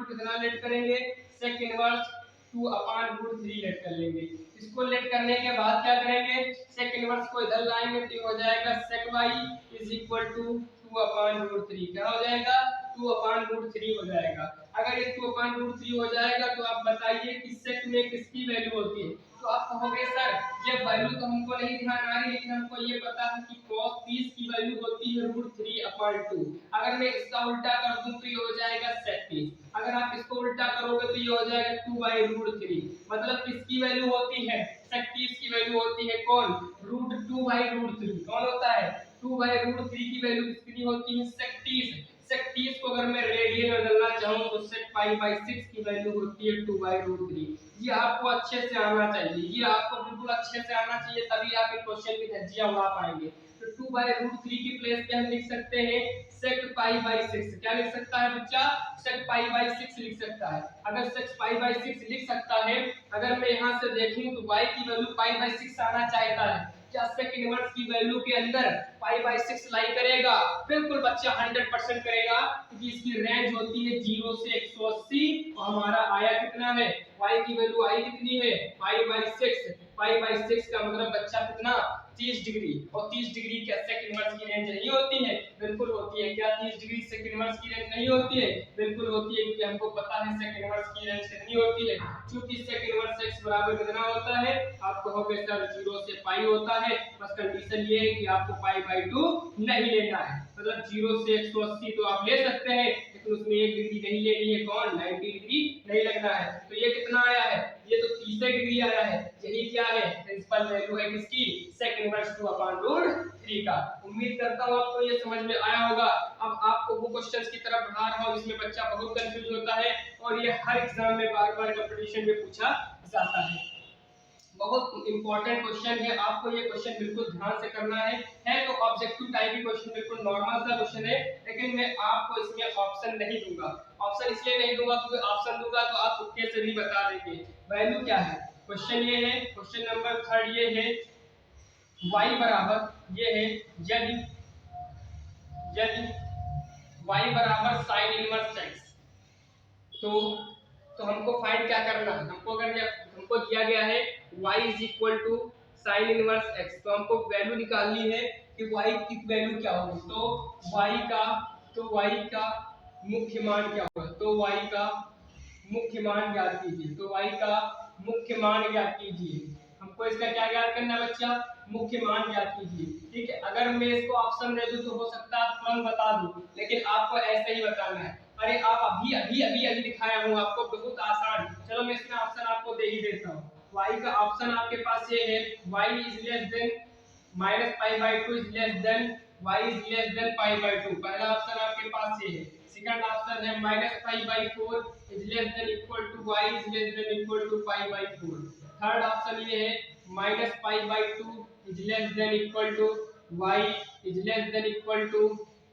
कितना लेट करेंगे, sec इनवर्स 2/√3 लेट कर लेंगे। इसको लेट करने के बाद क्या करेंगे, सेक इनवर्स को इधर लाएंगे तो हो जाएगा sec y is equal to 2/√3। क्या हो जाएगा, 2/√3 हो जाएगा। अगर ये 2/√3 हो जाएगा तो आप बताइए कि सेक में किसकी वैल्यू होती है। तो आप कहोगे सर ये वैल्यू तो हमको नहीं ध्यान आ रही, लेकिन हमको ये पता है कि cos 30 की वैल्यू होती है √3/2। अगर मैं इसका उल्टा कर दूं तो ये हो जाएगा sec 30। अगर आप इसको उल्टा करोगे तो ये हो जाएगा 2/√3। मतलब किसकी वैल्यू होती है, sec 30 की वैल्यू होती है कौन, √2/√3। कौन होता है, 2/√3 की वैल्यू कितनी होती है, sec 30। sec 30 को अगर मैं रेडियन में बदलना चाहूं तो sec π/6 की वैल्यू होती है 2/√3। ये आपको अच्छे से आना चाहिए, ये आपको बिल्कुल अच्छे से आना चाहिए, तभी आप इस क्वेश्चन की धज्जियां उड़ा पाएंगे। तो 2/√3 की प्लेस पे हम लिख सकते हैं sec π/6। क्या लिख सकता है बच्चा, sec π/6 लिख सकता है। अगर sec π/6 लिख सकता है, अगर मैं यहाँ से देखूं तो y की वैल्यू π/6 आना चाहता है, क्या सेक इनवर्स की वैल्यू के अंदर π/6 लाई करेगा, बिल्कुल बच्चा 100% करेगा, क्योंकि इसकी रेंज होती है 0 से 180। और हमारा आया कितना है, y की वैल्यू आई कितनी है, π/6। π/6 का मतलब बच्चा कितना, 30 डिग्री। और 30 डिग्री क्या सेक इनवर्स की रेंज नहीं होती है, बिल्कुल होती है। क्या 30 डिग्री सेक इनवर्स की रेंज नहीं होती है, बिल्कुल होती है, क्योंकि हमको पता है सेक इनवर्स की रेंज कितनी होती है। क्योंकि सेक इनवर्स x बराबर कितना होता है, आप कहोगे सर 0 से पाई होता है। बस कंडीशन ये है कि आपको π/2 नहीं लेना है, मतलब 0 से 180 तो आप ले सकते हैं, लेकिन उसमें 1 डिग्री नहीं लेनी है, कौन, 90 डिग्री नहीं लगना है। तो ये कितना आया है, ये तो 30 डिग्री आया है। यही क्या है, प्रिंसिपल वैल्यू है किसकी, सेक इनवर्स 2/√3 का। उम्मीद करता हूं आपको ये समझ में आया होगा। अब आपको वो क्वेश्चंस की तरफ बढ़ा रहा हूं जिसमें बच्चा बहुत कंफ्यूज होता है, और ये हर एग्जाम में बार-बार कंपटीशन में पूछा जाता है। बहुत इंपॉर्टेंट क्वेश्चन है, आपको ये क्वेश्चन बिल्कुल ध्यान से करना है तो ऑब्जेक्टिव टाइप की क्वेश्चन, बिल्कुल नॉर्मल सा क्वेश्चन है, लेकिन मैं आपको इसमें ऑप्शन नहीं दूंगा। ऑप्शन इसलिए नहीं दूंगा क्योंकि ऑप्शन दूंगा तो आप तुक्के से भी बता देंगे। वैल्यू क्या है, क्वेश्चन ये है, क्वेश्चन नंबर 3 ये है, y बराबर ये है, यदि y बराबर sin इनवर्स x, तो हमको फाइंड क्या करना है, हमको अगर हमको दिया गया है y is equal to sine inverse x, तो हमको वैल्यू निकालनी है कि y की वैल्यू क्या होगी। तो y का मुख्य मान क्या होगा, तो y का मुख्य मान ज्ञात कीजिए। तो y का मुख्य मान ज्ञात कीजिए। हमको इसका क्या ज्ञात करना है बच्चा, मुख्य मान ज्ञात कीजिए। ठीक है, अगर मैं इसको ऑप्शन दे दूं तो हो सकता है तुरंत बता दूं, लेकिन आपको ऐसे ही बताना है। अरे आप अभी दिखाया हूं आपको, बहुत आसान। चलो मैं इसमें ऑप्शन आपको दे ही देता हूं। y का ऑप्शन आपके पास ये है, y is less than -π/2 is less than y is less than π/2। पहला ऑप्शन आपके पास ये है। सेकंड ऑप्शन है -π/4 is less than equal to y is less than equal to π/4। Third option ये है -π/2 is less than equal to y is less than equal to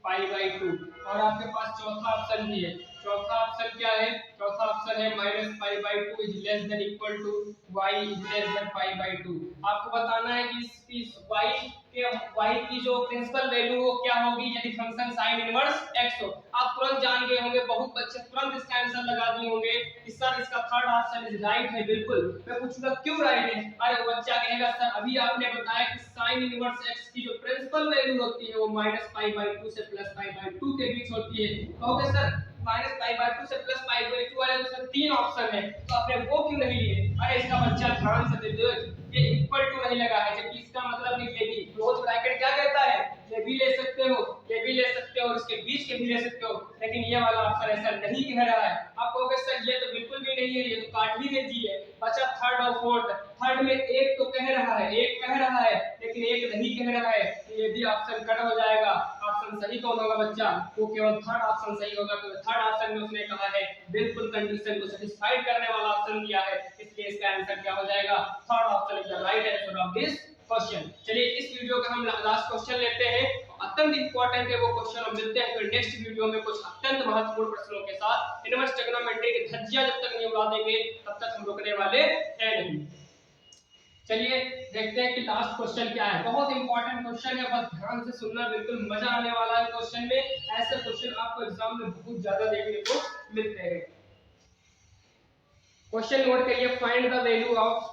π/2। और आपके पास चौथा ऑप्शन भी है। चौथा ऑप्शन क्या है, चौथा ऑप्शन है -π/2 is less than equal to y is less than π/2। आपको बताना है कि इस y की जो प्रिंसिपल वैल्यू वो क्या होगी यदि फंक्शन sin इनवर्स x हो। आप तुरंत जान गए होंगे, बहुत बच्चे तुरंत इसका आंसर लगा दिए होंगे कि सर इसका थर्ड ऑप्शन इज राइट है। बिल्कुल, मैं पूछूंगा क्यों राइट है, अरे बच्चा कहेगा सर अभी आपने बताया कि sin इनवर्स x की जो प्रिंसिपल वैल्यू होती है वो -π/2 से +π/2 के बीच होती है। कहोगे सर -π/2 से +π/2 वाले तो तीन ऑप्शन है, तो आपने वो क्यों नहीं लिए। अरे इसका बच्चा ध्यान से दे, ये इक्वल टू नहीं लगा है, जबकि इसका मतलब नहीं ये भी क्लोज ब्रैकेट क्या कहता है, ये भी ले सकते हो, ये भी ले सकते हो, और इसके बीच के भी ले सकते हो, लेकिन ये वाला ऑप्शन ऐसा नहीं कह रहा है। आप कहोगे सर ये तो बिल्कुल भी नहीं है, ये तो काट ही दीजिए। बचा थर्ड और फोर्थ। थर्ड में एक तो कह रहा है, एक कह रहा है, लेकिन एक नहीं कह रहा है, तो ये भी ऑप्शन कट हो जाएगा। ऑप्शन सही कौन होगा बच्चा, वो केवल थर्ड ऑप्शन सही होगा, क्योंकि थर्ड ऑप्शन में उसने कहा है बिल्कुल कंडीशन को सेटिस्फाइड करने वाला ऑप्शन दिया है, इसलिए इसका आंसर क्या हो जाएगा, third option is the right answer of this question. चलिए इस वीडियो का हम लास्ट क्वेश्चन लेते हैं, अत्यंत इंपॉर्टेंट है वो क्वेश्चन। हम मिलते हैं फिर नेक्स्ट वीडियो में कुछ अत्यंत महत्वपूर्ण प्रश्नों के साथ। इनवर्स ट्रिग्नोमेट्री की धज्जियां जब तक नहीं उड़ा देंगे तब तक हम रुकने वाले हैं नहीं। चलिए देखते हैं कि लास्ट क्वेश्चन क्या है। बहुत इंपॉर्टेंट क्वेश्चन है, बस ध्यान से सुनना, बिल्कुल मजा आने वाला है क्वेश्चन में। ऐसे क्वेश्चन आपको एग्जाम में बहुत ज्यादा देखने को मिलते हैं। क्वेश्चन नोट करिए, find the value of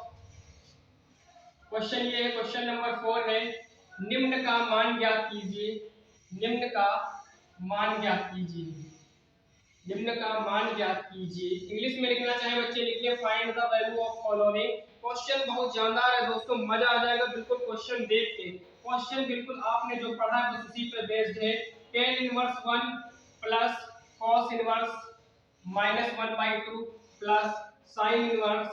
question ये है, क्वेश्चन नंबर 4 है, निम्न का मान ज्ञात कीजिए। निम्न का मान ज्ञात कीजिए। निम्न का मान ज्ञात कीजिए। इंग्लिश में लिखना चाहे बच्चे लिखिए find the value of following. Question बहुत जानदार है दोस्तों, मजा आ जाएगा बिल्कुल क्वेश्चन देख के। क्वेश्चन बिल्कुल आपने जो पढ़ा है बस उसी पे बेस्ड है। tan inverse 1 plus cos inverse -1/2 plus sin inverse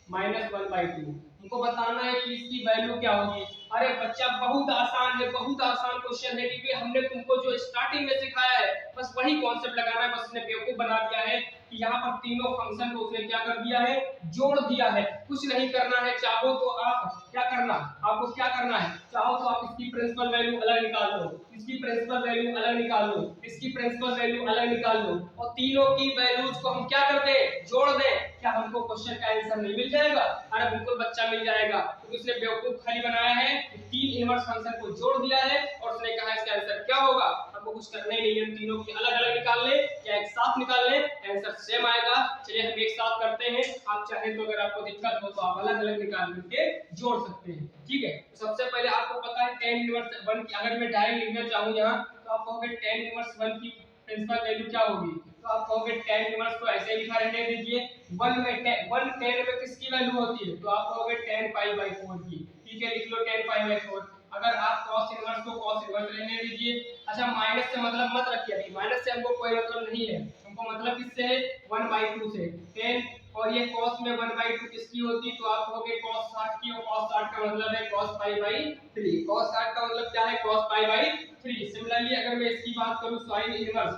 -1/2। हमको बताना है कि इसकी वैल्यू क्या होगी। अरे बच्चा बहुत आसान है, बहुत आसान क्वेश्चन है, क्योंकि हमने तुमको जो स्टार्टिंग में सिखाया है बस वही कॉन्सेप्ट लगाना है। बस उसने बेवकूफ बना दिया है कि यहाँ पर तीनों फंक्शन को उसने क्या कर दिया है, जोड़ दिया है। कुछ नहीं करना है, चाहो तो आप क्या करना, आपको क्या करना है, चाहो तो आप इसकी प्रिंसिपल वैल्यू अलग निकाल लो, इसकी प्रिंसिपल वैल्यू अलग निकाल लो, इसकी प्रिंसिपल वैल्यू अलग निकाल लो, और तीनों की वैल्यूज को हम क्या कर दें, जोड़ दें। क्या हमको क्वेश्चन का आंसर नहीं मिल जाएगा? अरे बिल्कुल बच्चा मिल जाएगा, क्योंकि उसने बेवकूफ खाली बनाया है, तीन इनवर्स फंक्शन को जोड़ दिया है और उसने कहा इसका आंसर क्या होगा। हमको कुछ करना ही नहीं है, तीनों की अलग अलग निकाल ले या एक साथ निकाल ले, आंसर सेम आएगा। चलिए हम एक साथ करते हैं, आप चाहे तो अगर आपको दिक्कत हो तो आप अलग अलग निकाल करके जोड़ सकते हैं। ठीक है, तो सबसे पहले आपको पता है tan इनवर्स 1 की अगर मैं डायरेक्ट लिखना चाहूं यहाँ तो आप कहोगे tan इनवर्स 1 की प्रिंसिपल वैल्यू क्या होगी, तो आप कहोगे tan इनवर्स को ऐसे लिखा रहने दीजिए। 1 में 1 tan में किसकी वैल्यू होती है, तो आप कहोगे tan π/4 की। ठीक है, लिख लो tan π/4। अगर आप cos इनवर्स को cos इनवर्स रहने दीजिए। अच्छा माइनस से मतलब मत रखिए, अभी माइनस से हमको कोई मतलब नहीं है, हमको मतलब किससे है, 1/2 से। tan और ये cos में 1/2 किसकी होती, तो आप कहोगे cos 60 की, और cos 60 का मतलब है cos π/3। cos 60 का मतलब क्या है, cos π/3। सिमिलरली अगर मैं इसकी बात करूं sin इनवर्स,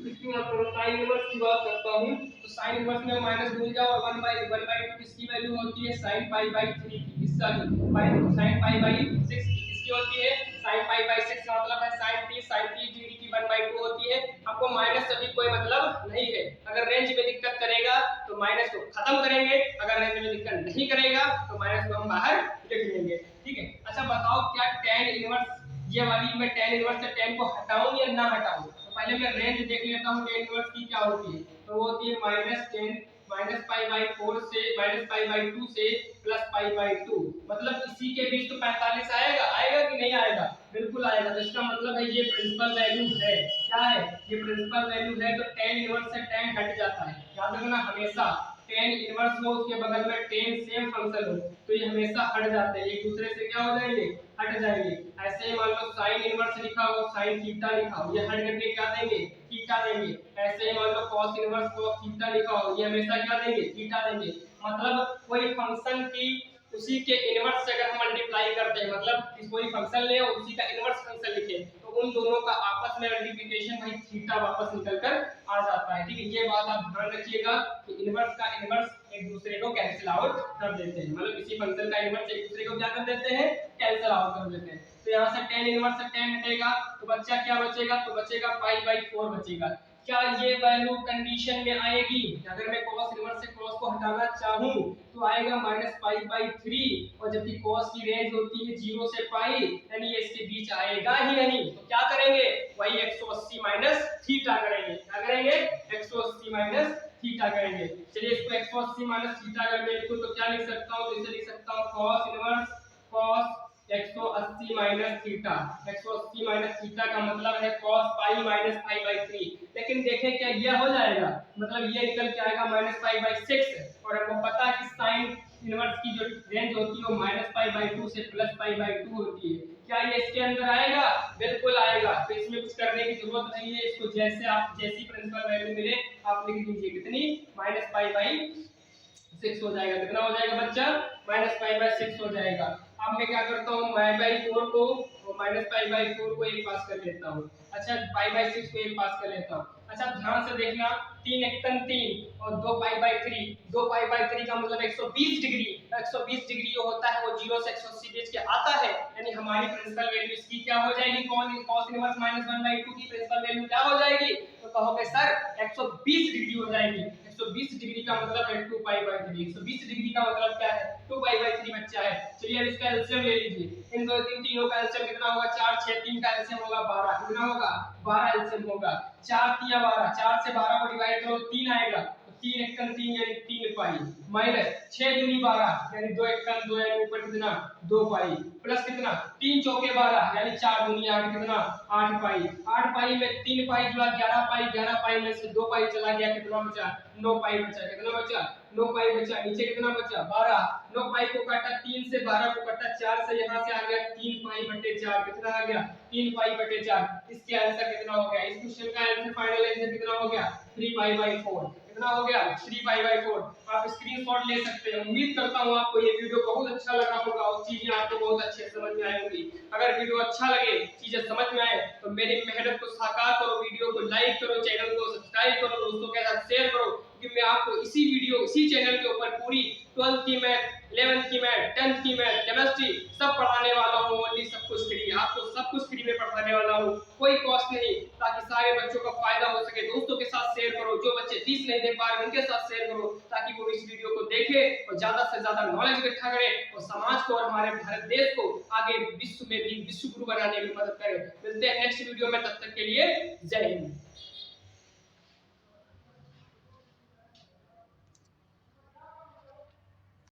इसकी बात करूं sin इनवर्स की बात करता हूं, तो sin इनवर्स में माइनस भूल जाओ, और 1/2 किसकी वैल्यू होती है, sin π/3 की। किसका, sin π/6 की। किसकी होती है, sin π/6 का मतलब है sin 30 डिग्री की 1/2 होती है। आपको माइनस से भी कोई मतलब नहीं है। अगर रेंज में दिक्कत करेगा तो माइनस को खत्म करेंगे, अगर रेंज में दिक्कत नहीं करेगा तो माइनस को हम बाहर लिख लेंगे। ठीक है, अच्छा बताओ क्या tan इनवर्स ये वाली मैं tan इनवर्स से tan को हटाऊं या ना हटाऊं। तो पहले मैं रेंज देख लेता हूं tan इनवर्स की क्या होती है, तो वो होती है -10 -π/4 से -π/2 से +π/2। मतलब इसी के बीच तो 45 आएगा, आएगा कि नहीं आएगा, बिल्कुल आएगा। तो इसका मतलब है ये प्रिंसिपल वैल्यू है। क्या है, ये प्रिंसिपल वैल्यू है, तो tan इनवर्स से tan हट जाता है। याद रखना हमेशा tan इनवर्स हो उसके बगल में tan सेम फंक्शन हो तो ये हमेशा हट जाते हैं, एक दूसरे से क्या हो जाएंगे, हट जाएंगे। ऐसे ही मान लो sin इनवर्स लिखा हो, sin थीटा लिखा हो, ये हट करके क्या देंगे, थीटा देंगे। ऐसे ही मान लो cos इनवर्स cos थीटा लिखा हो, ये हमेशा क्या देंगे, थीटा देंगे। मतलब कोई फंक्शन की उसी के इनवर्स से अगर हम मल्टीप्लाई करते हैं, मतलब कोई फंक्शन ले और उसी का इनवर्स फंक्शन लिखे, तो उन दोनों का आपस में मल्टीप्लिकेशन वही थीटा वापस निकल कर आ जाता है। ठीक है, ये बात आप ध्यान रखिएगा कि इनवर्स का इनवर्स एक दूसरे को कैंसिल आउट कर देते हैं, मतलब इसी फंक्शन का इनवर्स एक दूसरे को क्या कर देते हैं, कैंसिल आउट कर देते हैं। तो यहाँ से tan इनवर्स से tan हटेगा तो बच्चा क्या बचेगा, तो बचेगा π/4 बचेगा। क्या ये वैल्यू कंडीशन में आएगी, अगर मैं cos इनवर्स से cos को हटाना चाहूं तो आएगा -π/3, और जबकि cos की रेंज होती है 0 से π, यानी ये इसके बीच आएगा ही नहीं। तो क्या करेंगे, वही 180 माइनस थीटा करेंगे। क्या करेंगे, 180 माइनस थीटा करेंगे। चलिए इसको 180 माइनस थीटा अगर मैं लिखूं तो क्या लिख सकता हूं, तो इसे लिख सकता हूं cos inverse cos 180 minus theta. 180 minus theta का मतलब है cos pi minus pi by 3। लेकिन देखें क्या यह हो जाएगा, मतलब ये निकल के आएगा माइनस पाई बाई 6, और हमको पता है कि साइन इनवर्स की जो रेंज होती है वो माइनस पाई बाई 2 से प्लस पाई बाई 2 होती है। क्या ये इसके अंदर आएगा, बिल्कुल आएगा। तो इसमें कुछ करने की जरूरत नहीं है, इसको जैसे आप जैसी प्रिंसिपल वैल्यू मिले आप लिख दीजिए, कितनी, माइनस पाई बाई 6 हो जाएगा। कितना हो जाएगा बच्चा, माइनस पाई बाई 6 हो जाएगा। अब मैं क्या करता हूँ, पाई बाई 4 को और माइनस पाई बाई 4 को एक पास कर लेता हूँ। अच्छा पाई बाई 6 को एक पास कर लेता हूँ। अच्छा ध्यान से देखना, 3 एकतन 3 और 2 पाई बाई 3, 2 पाई बाई 3 का मतलब 120 डिग्री। 120 डिग्री जो होता है वो 0 से 180 बीच के आता है, यानी हमारी प्रिंसिपल वैल्यू इसकी क्या हो जाएगी, cos इनवर्स -1/2 की प्रिंसिपल वैल्यू क्या हो जाएगी, तो कहोगे सर 120 डिग्री हो जाएगी। 120 डिग्री का मतलब है 2 पाई बाई 3। 120 डिग्री का मतलब क्या है, 2 पाई बाई 3 बच्चा है। चलिए अब इसका एलसीएम ले लीजिए। इन दो तीनों का एलसीएम कितना होगा, 4 6 3 का एलसीएम होगा 12। कितना होगा, 12 एलसीएम होगा। 4 3 12, 4 से 12 को डिवाइड करो 3 आएगा, तो 3 एकम 3 यानी 3 पाई माइनस 6 दूनी 12 यानी 2 एकम 2 यानी ऊपर कितना 2 पाई प्लस कितना 3 चौके 12 यानी 4 दूनी 8 कितना 8 पाई 8 पाई में 3 पाई जुड़ा 11 पाई में से 2 पाई चला गया कितना बचा 9 पाई बचा कितना बचा 9 पाई बचा नीचे कितना बचा 12 9 पाई को काटा 3 से 12 को काटा 4 से यहां से आ गया 3 पाई बटे 4 कितना आ गया 3 पाई बटे 4 इसके आंसर कितना हो गया इस क्वेश्चन का आंसर फाइनल आंसर कितना हो गया 3 पाई बाय 4 कितना हो गया 3 पाई बाय 4 आप स्क्रीनशॉट ले सकते हैं उम्मीद करता हूं आपको ये वीडियो बहुत अच्छा लगा होगा और चीजें आपको बहुत अच्छे से समझ में आई होंगी अगर वीडियो अच्छा लगे चीजें समझ में आए तो मेरी मेहनत को साकार करो वीडियो को लाइक करो चैनल को सब्सक्राइब करो दोस्तों के साथ शेयर करो कि मैं आपको इसी वीडियो इसी चैनल के ऊपर पूरी 12th की मैथ 11th की मैथ 10th की मैथ केमिस्ट्री सब पढ़ाने वाला हूं ओनली सब कुछ फ्री आपको सब कुछ फ्री में पढ़ाने वाला हूं कोई कॉस्ट नहीं ताकि सारे बच्चों का फायदा हो सके दोस्तों के साथ शेयर करो जो बच्चे फीस नहीं दे पा रहे उनके साथ शेयर करो ताकि वो इस वीडियो को देखें और ज्यादा से ज्यादा नॉलेज इकट्ठा करें और समाज को और हमारे भारत देश को आगे विश्व में भी विश्व गुरु बनाने में मदद करें मिलते हैं नेक्स्ट वीडियो में तब तक के लिए जय हिंद।